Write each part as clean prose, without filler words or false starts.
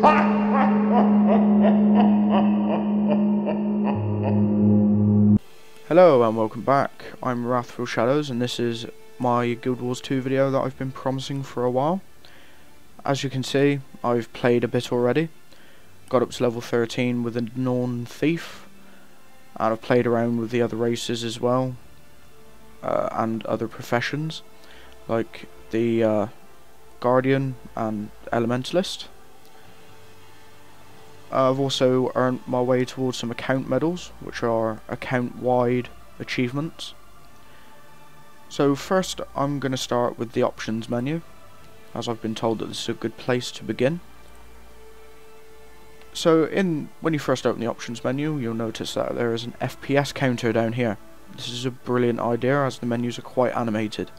Hello and welcome back. I'm Wrathful Shadows and this is my Guild Wars 2 video that I've been promising for a while. As you can see, I've played a bit already. Got up to level 13 with a Norn Thief, and I've played around with the other races as well, and other professions like the Guardian and Elementalist. I've also earned my way towards some account medals, which are account-wide achievements. So first I'm going to start with the options menu, as I've been told that this is a good place to begin. So when you first open the options menu, you'll notice that there is an FPS counter down here. This is a brilliant idea as the menus are quite animated.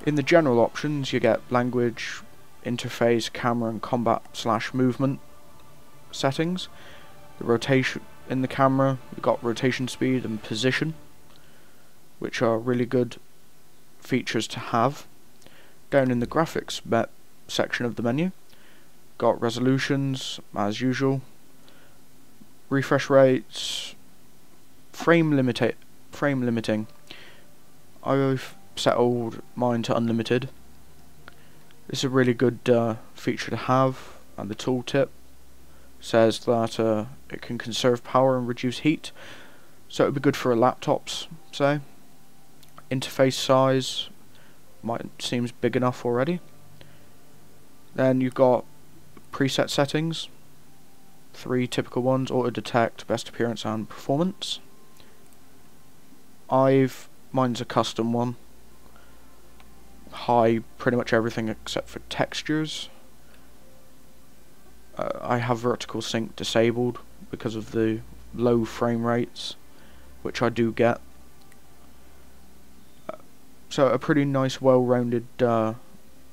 In the general options you get language, interface, camera and combat/movement settings. The rotation in the camera, you've got rotation speed and position, which are really good features to have. Down in the graphics section of the menu, got resolutions as usual, refresh rates, frame limiting. I've settled mine to unlimited. This is a really good feature to have, and the tooltip says that it can conserve power and reduce heat, so it would be good for laptops, say. Interface size seems big enough already. Then you've got preset settings, 3 typical ones: auto detect, best appearance and performance. Mine's a custom one. High pretty much everything except for textures. I have vertical sync disabled because of the low frame rates, which I do get. So a pretty nice, well-rounded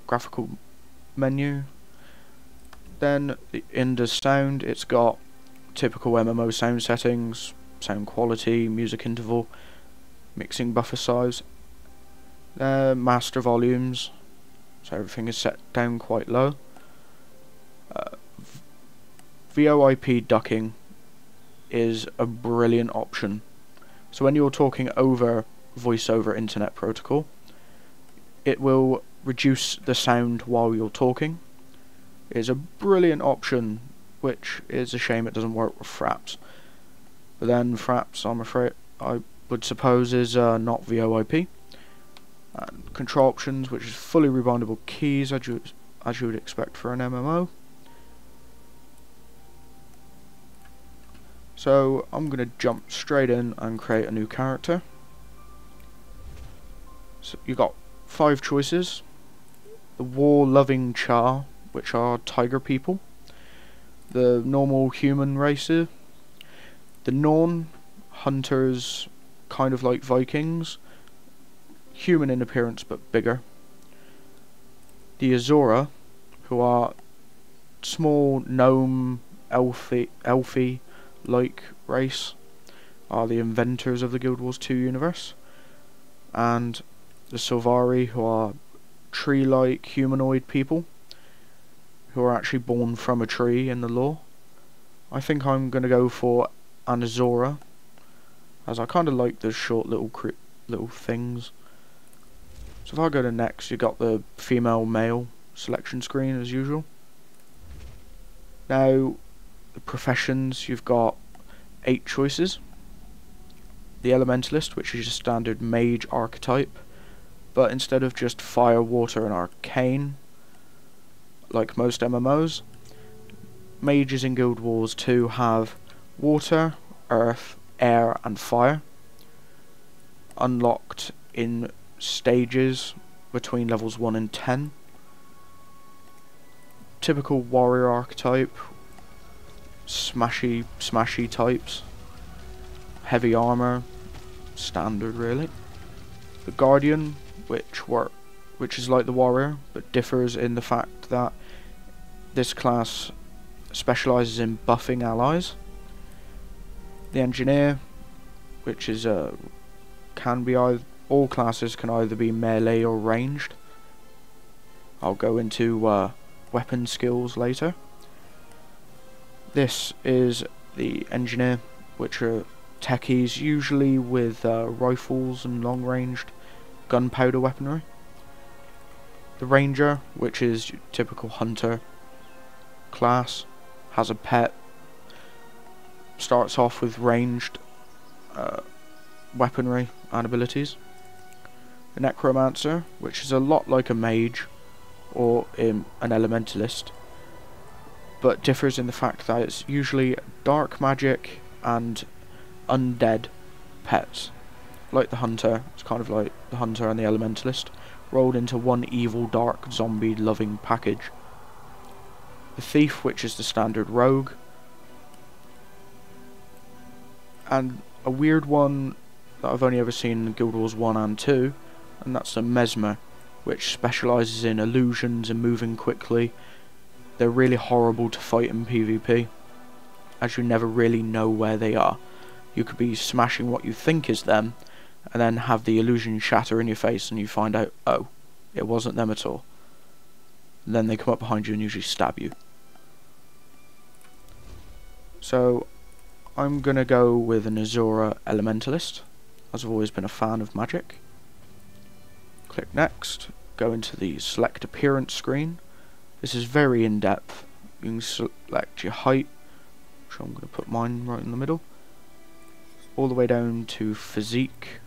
graphical menu. Then in the sound, it's got typical MMO sound settings, sound quality, music interval, mixing buffer size, master volumes, so everything is set down quite low. VoIP ducking is a brilliant option. So when you're talking over voice over internet protocol, it will reduce the sound while you're talking. It is a brilliant option, which is a shame it doesn't work with Fraps. But then Fraps, I'm afraid, I would suppose, is not VoIP. And control options, which is fully rebindable keys, as you would expect for an MMO. So I'm going to jump straight in and create a new character. So you got 5 choices: the war-loving Char, which are tiger people; the normal human racer; the Norn, hunters, kind of like Vikings, human in appearance but bigger; the Azora, who are small gnome, elfy like race, are the inventors of the Guild Wars 2 universe; and the Silvari, who are tree-like humanoid people, who are actually born from a tree in the lore. I think I'm going to go for an Azora, as I kind of like the short little things. So if I go to next, you got the female-male selection screen as usual. Now, the professions, you've got 8 choices. The Elementalist, which is your standard mage archetype, but instead of just fire, water and arcane, like most MMOs, mages in Guild Wars 2 have water, earth, air and fire, unlocked in stages between levels 1 and 10. Typical warrior archetype, smashy types, heavy armor, standard really. The Guardian, which is like the warrior, but differs in the fact that this class specializes in buffing allies. The Engineer, which is all classes can either be melee or ranged. I'll go into weapon skills later. This is the engineer, which are techies, usually with rifles and long-ranged gunpowder weaponry. The ranger, which is your typical hunter class, has a pet, starts off with ranged weaponry and abilities. The necromancer, which is a lot like a mage or an elementalist, but differs in the fact that it's usually dark magic and undead pets. Like the hunter, it's kind of like the hunter and the elementalist, rolled into one evil, dark, zombie-loving package. The thief, which is the standard rogue. And a weird one that I've only ever seen in Guildwars 1 and 2, and that's the mesmer, which specialises in illusions and moving quickly. They're really horrible to fight in PvP, as you never really know where they are. You could be smashing what you think is them, and then have the illusion shatter in your face, and you find out, oh, it wasn't them at all. And then they come up behind you and usually stab you. So, I'm gonna go with an Azura Elementalist, as I've always been a fan of magic. Click next, go into the select appearance screen. This is very in-depth. You can select your height, which I'm gonna put mine right in the middle, all the way down to physique.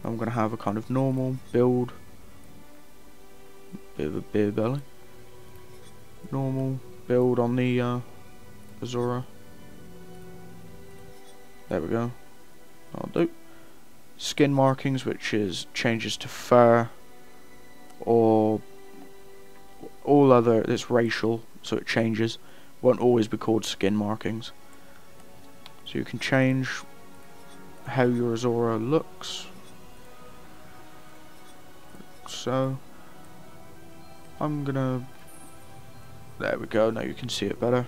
I'm gonna have a kind of normal build, bit of a beer belly, normal build on the Azura. There we go. That'll do. Skin markings, which is changes to fur or all other. It's racial, so it changes. Won't always be called skin markings. So you can change how your Azura looks. So I'm gonna. There we go. Now you can see it better.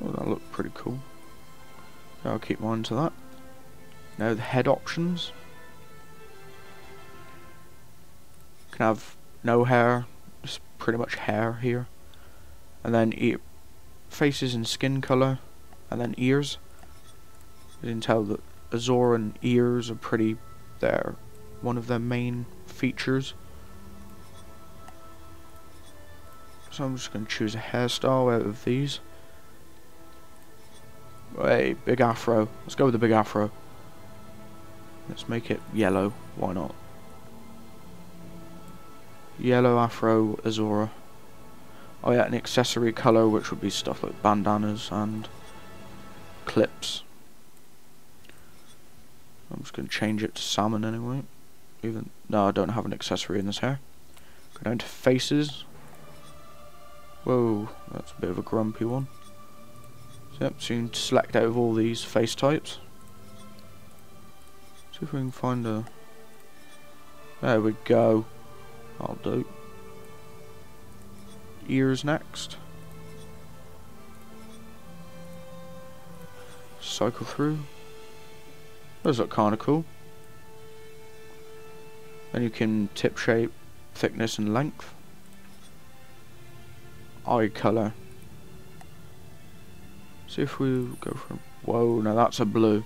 Oh, that looked pretty cool. I'll keep mine to that. Now the head options. You can have no hair, just pretty much hair here. And then faces and skin colour, and then ears. You can tell that Azoran ears are pretty, they're one of their main features. So I'm just going to choose a hairstyle out of these. Hey, big afro. Let's go with the big afro. Let's make it yellow. Why not? Yellow afro Azura. Oh yeah, an accessory colour, which would be stuff like bandanas and clips. I'm just going to change it to salmon anyway. No, I don't have an accessory in this hair. Go down to faces. Whoa, that's a bit of a grumpy one. Yep, so you can select out of all these face types. See if we can find a. There we go. I'll do. Ears next. Cycle through. Those look kind of cool. Then you can tip shape, thickness and length. Eye colour. See if we go for. Whoa, now that's a blue.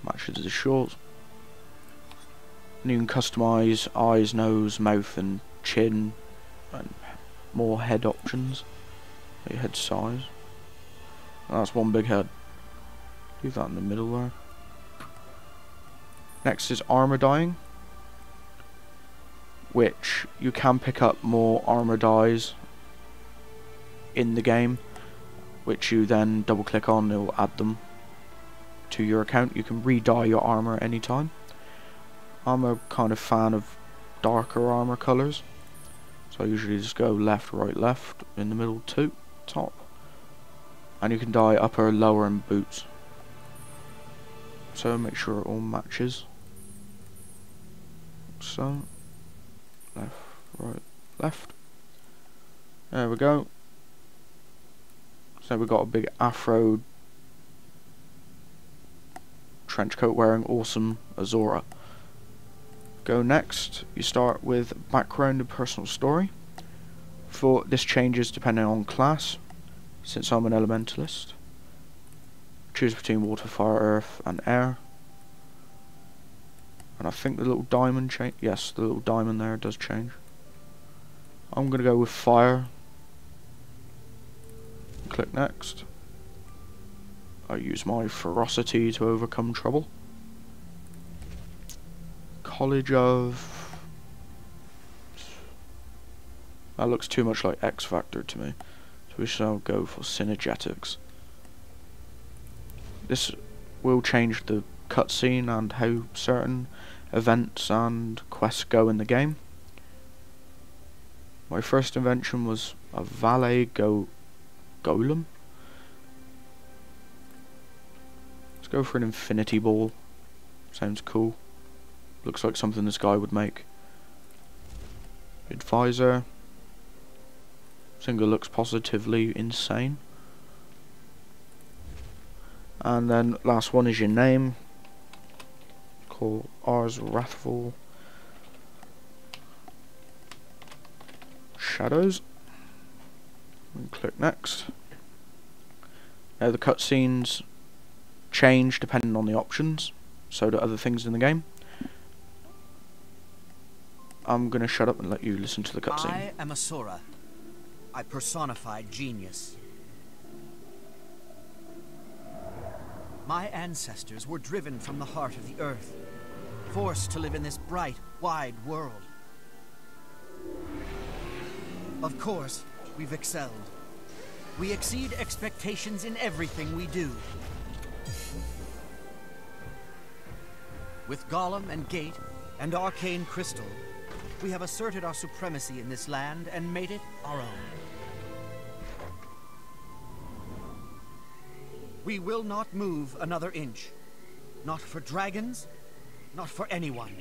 Matches the shorts. And you can customise eyes, nose, mouth and chin, and more head options. Your head size. That's one big head. Leave that in the middle there. Next is armour dyeing, which you can pick up more armour dyes in the game, which you then double click on, it will add them to your account. You can re-dye your armour anytime. I'm a kind of fan of darker armour colours, so I usually just go left, right, left, in the middle two, top. And you can dye upper, lower and boots. So make sure it all matches. So, left, right, left. There we go. So we've got a big afro trench coat wearing awesome Azura. Go next, you start with background and personal story. For this changes depending on class. Since I'm an elementalist, choose between water, fire, earth, and air. And I think the little diamond change. Yes, the little diamond there does change. I'm gonna go with fire. Click next. I use my ferocity to overcome trouble. College of... That looks too much like X Factor to me. So we shall go for synergetics. This will change the cutscene and how certain events and quests go in the game. My first invention was a valet golem. Let's go for an infinity ball. Sounds cool. Looks like something this guy would make. Advisor. Singer looks positively insane. And then last one is your name. Call ours Wrathful. Shadows. And click next. Now the cutscenes change depending on the options, so do other things in the game. I'm gonna shut up and let you listen to the cutscene. I am a Sora. I personify genius. My ancestors were driven from the heart of the earth, forced to live in this bright, wide world. Of course, we've excelled. We exceed expectations in everything we do. With Golem and Gate and Arcane Crystal, we have asserted our supremacy in this land and made it our own. We will not move another inch. Not for dragons, not for anyone.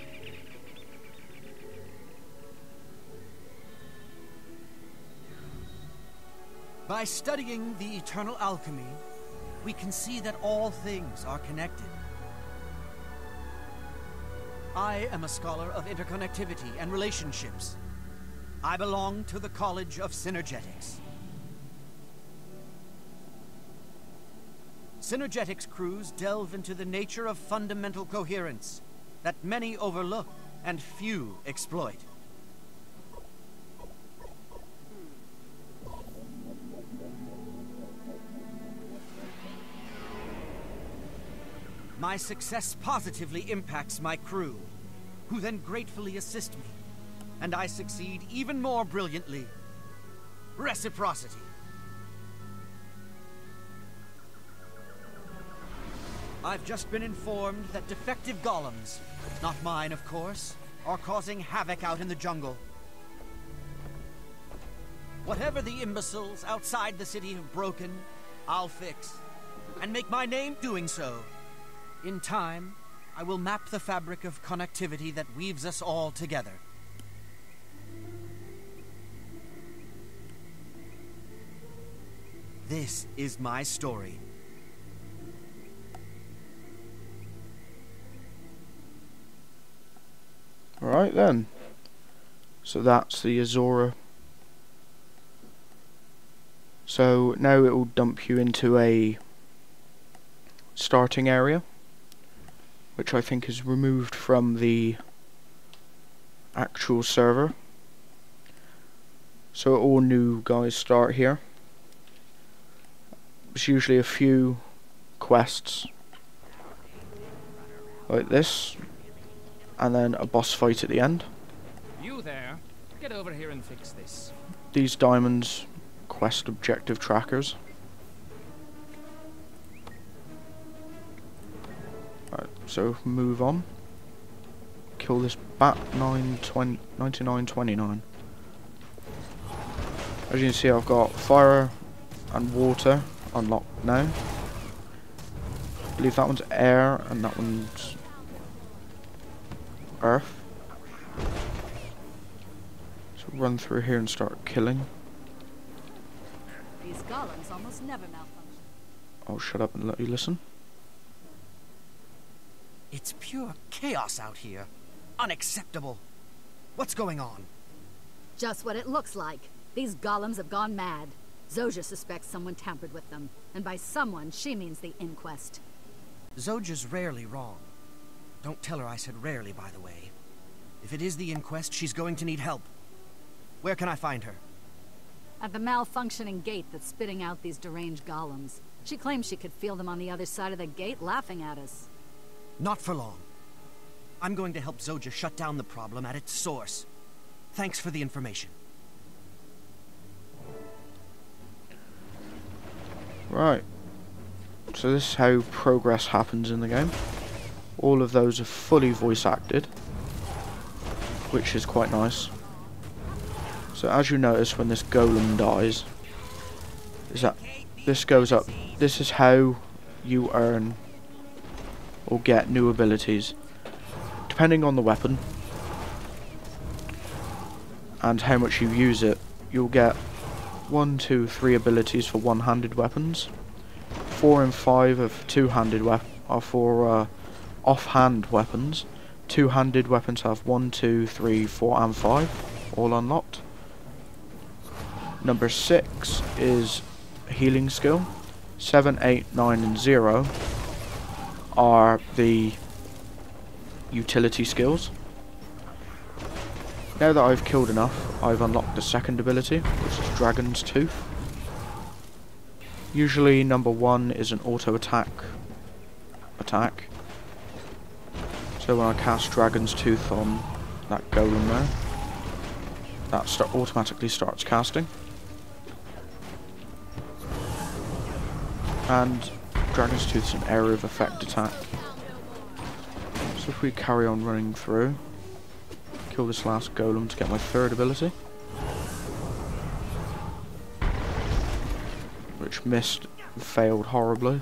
By studying the eternal alchemy, we can see that all things are connected. I am a scholar of interconnectivity and relationships. I belong to the College of Synergetics. Synergetics crews delve into the nature of fundamental coherence that many overlook and few exploit. My success positively impacts my crew, who then gratefully assist me, and I succeed even more brilliantly. Reciprocity. I've just been informed that defective golems, not mine of course, are causing havoc out in the jungle. Whatever the imbeciles outside the city have broken, I'll fix, and make my name doing so. In time, I will map the fabric of connectivity that weaves us all together. This is my story. Alright then. So that's the Azora. So now it will dump you into a starting area, which I think is removed from the actual server. So all new guys start here. There's usually a few quests like this, and then a boss fight at the end. You there, get over here and fix this. These diamonds quest objective trackers. Right, so move on. Kill this bat 9929. As you can see, I've got fire and water unlocked now. I believe that one's air and that one's earth. So run through here and start killing. These golems almost never malfunction. I'll shut up and let you listen. It's pure chaos out here. Unacceptable. What's going on? Just what it looks like. These golems have gone mad. Zojja suspects someone tampered with them. And by someone, she means the Inquest. Zojja's rarely wrong. Don't tell her I said rarely, by the way. If it is the Inquest, she's going to need help. Where can I find her? At the malfunctioning gate that's spitting out these deranged golems. She claims she could feel them on the other side of the gate laughing at us. Not for long. I'm going to help Zojja shut down the problem at its source. Thanks for the information. Right. So this is how progress happens in the game. All of those are fully voice acted, which is quite nice. So as you notice when this golem dies, is that this goes up. This is how you earn or get new abilities. Depending on the weapon and how much you use it, you'll get 1, 2, 3 abilities for one-handed weapons. 4 and 5 of two-handed are for off-hand weapons. Two-handed weapons have 1, 2, 3, 4 and 5 all unlocked. Number 6 is healing skill. 7, 8, 9 and 0 are the utility skills. Now that I've killed enough, I've unlocked the second ability, which is Dragon's Tooth. Usually number 1 is an auto attack. So when I cast Dragon's Tooth on that golem there, that automatically starts casting. And Dragon's Tooth is an area of effect attack. So if we carry on running through, kill this last golem to get my third ability, which missed and failed horribly.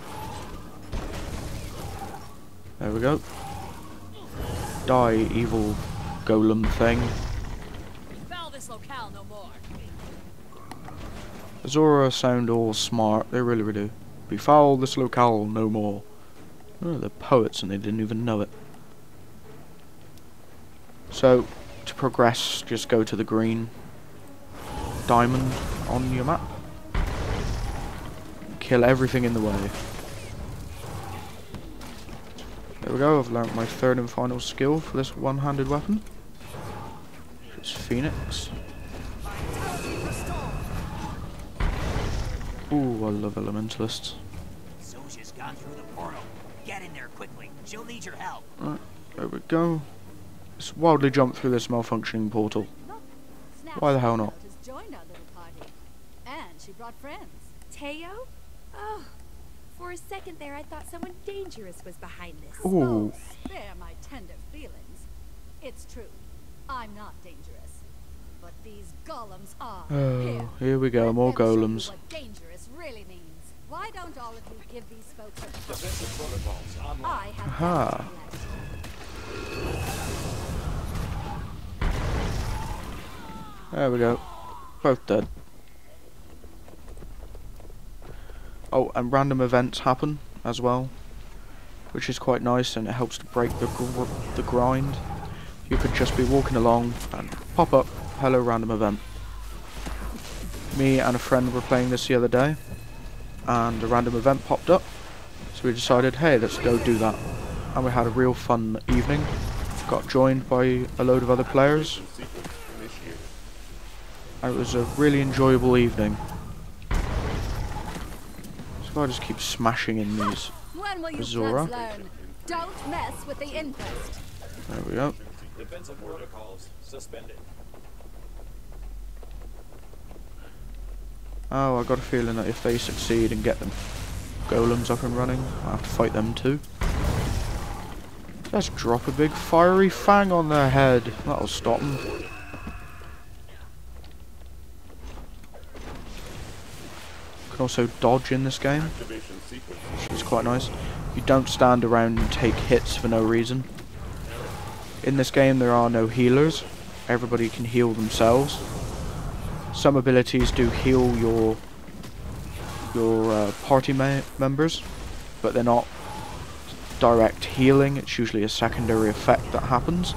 There we go. Die, evil golem thing. Foul this locale no more. Azora sound all smart, they really do. Befoul this locale no more. Oh, they're poets and they didn't even know it. So, to progress, just go to the green diamond on your map. Kill everything in the way. There we go, I've learnt my third and final skill for this one-handed weapon. Which is Phoenix. Ooh, I love elementalists. Zojja's gone through the portal. Get in there quickly. She'll need your help. Right, there we go. Let's wildly jump through this malfunctioning portal. Why the hell not? Has joined our little party. And she brought friends. Teo? Oh, for a second there I thought someone dangerous was behind this. Ooh. Oh, spare my tender feelings. It's true. I'm not dangerous. But these golems are. Oh, here we go, more Let them show you golems. what dangerous really means. Why don't all of you give these folks a Defensive protocols online. I have Aha. There we go. Both dead. Oh, and random events happen as well, which is quite nice, and it helps to break the grind. You could just be walking along and pop up, hello random event. Me and a friend were playing this the other day, and a random event popped up, so we decided, hey, let's go do that. And we had a real fun evening. Got joined by a load of other players. And it was a really enjoyable evening. So I just keep smashing in these. When will you Azora. plebs learn? Don't mess with the Inquest. There we go. Defensive protocols suspended. Oh, I got a feeling that if they succeed and get them golems up and running, I'll have to fight them too. Let's drop a big fiery fang on their head. That'll stop them. You can also dodge in this game, which is quite nice. You don't stand around and take hits for no reason. In this game there are no healers. Everybody can heal themselves. Some abilities do heal your party members, but they're not direct healing. It's usually a secondary effect that happens.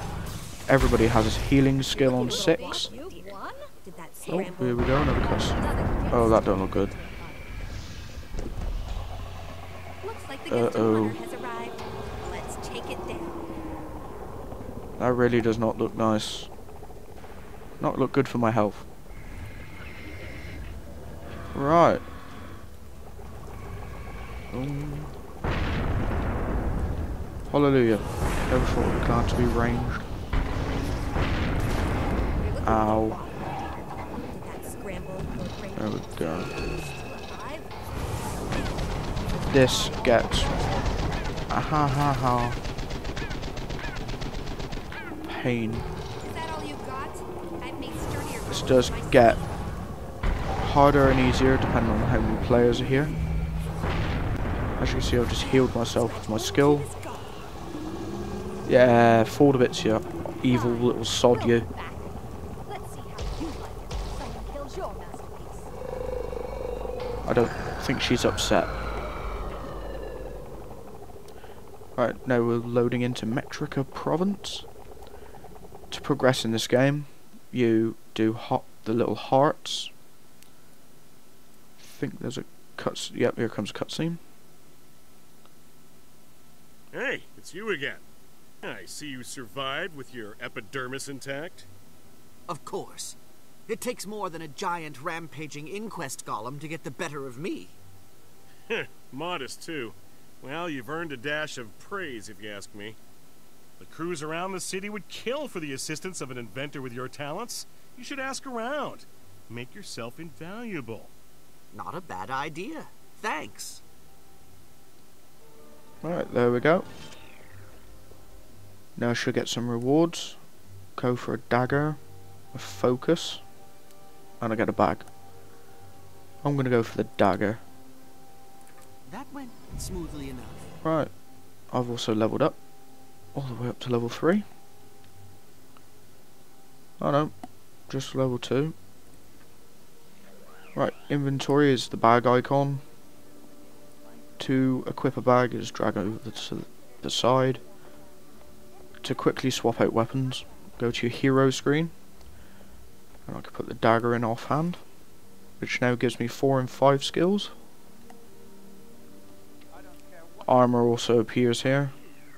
Everybody has a healing skill on 6. You won? Did that Oh, here we go, another quest. Oh, that don't look good. Looks like the guest of honor has arrived. Let's take it down. That really does not look nice. Not look good for my health. Right. Hallelujah. Never thought it was glad to be ranged. Ow. There we go. This gets... ha ha ha. Pain. This does get harder and easier depending on how many players are here. As you can see, I've just healed myself with my skill. Yeah, fall to bits, you evil little sod, you. I don't think she's upset. Right, now we're loading into Metrica Province. To progress in this game, you do the little hearts. I think there's a cutscene. Yep, here comes a cutscene. Hey, it's you again. I see you survived with your epidermis intact. Of course. It takes more than a giant rampaging Inquest golem to get the better of me. Modest, too. Well, you've earned a dash of praise, if you ask me. The crews around the city would kill for the assistance of an inventor with your talents. You should ask around. Make yourself invaluable. Not a bad idea. Thanks. Alright, there we go. Now I should get some rewards. Go for a dagger, a focus, and I get a bag. I'm gonna go for the dagger. That went smoothly enough. Right, I've also leveled up. All the way up to level 3. Oh no, just level 2. Right, inventory is the bag icon. To equip a bag is drag over to the side. To quickly swap out weapons, go to your hero screen. And I can put the dagger in offhand, which now gives me 4 and 5 skills. Armor also appears here.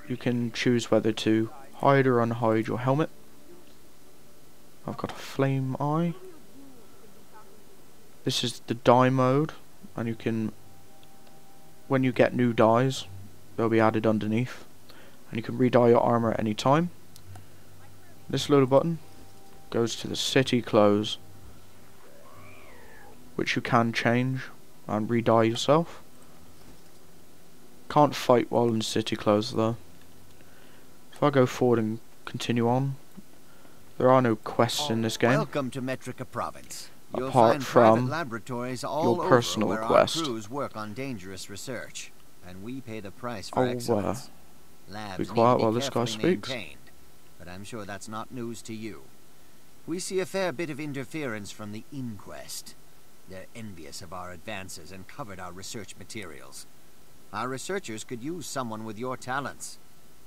You can choose whether to hide or unhide your helmet. I've got a flame eye. This is the dye mode, and you can, when you get new dyes, they'll be added underneath, and you can re-dye your armor at any time. This little button goes to the city clothes, which you can change and re-dye yourself. Can't fight while in city clothes though. If I go forward and continue on, there are no quests in this game. Welcome to Metrica Province. You'll Apart find from private laboratories all your personal over where quest. our crews work on dangerous research, and we pay the price for Oh, excellence. Labs be need quiet to be while this guy carefully speaks. maintained, but I'm sure that's not news to you. We see a fair bit of interference from the Inquest. They're envious of our advances and covered our research materials. Our researchers could use someone with your talents.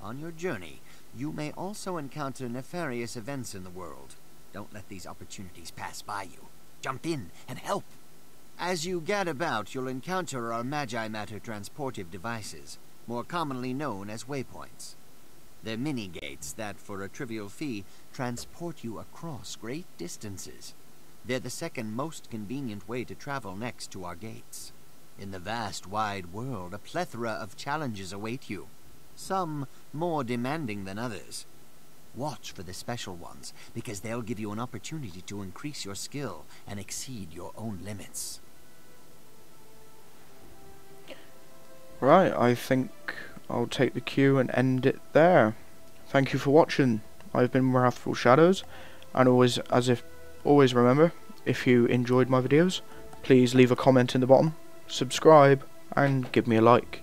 On your journey, you may also encounter nefarious events in the world. Don't let these opportunities pass by you. Jump in and help. As you gad about, you'll encounter our Magi Matter transportive devices, more commonly known as waypoints. They're mini-gates that, for a trivial fee, transport you across great distances. They're the second most convenient way to travel next to our gates. In the vast, wide world, a plethora of challenges await you, some more demanding than others. Watch for the special ones, because they'll give you an opportunity to increase your skill and exceed your own limits. Right, I think I'll take the cue and end it there. Thank you for watching. I've been Wrathful Shadows, and always remember, if you enjoyed my videos, please leave a comment in the bottom, subscribe, and give me a like.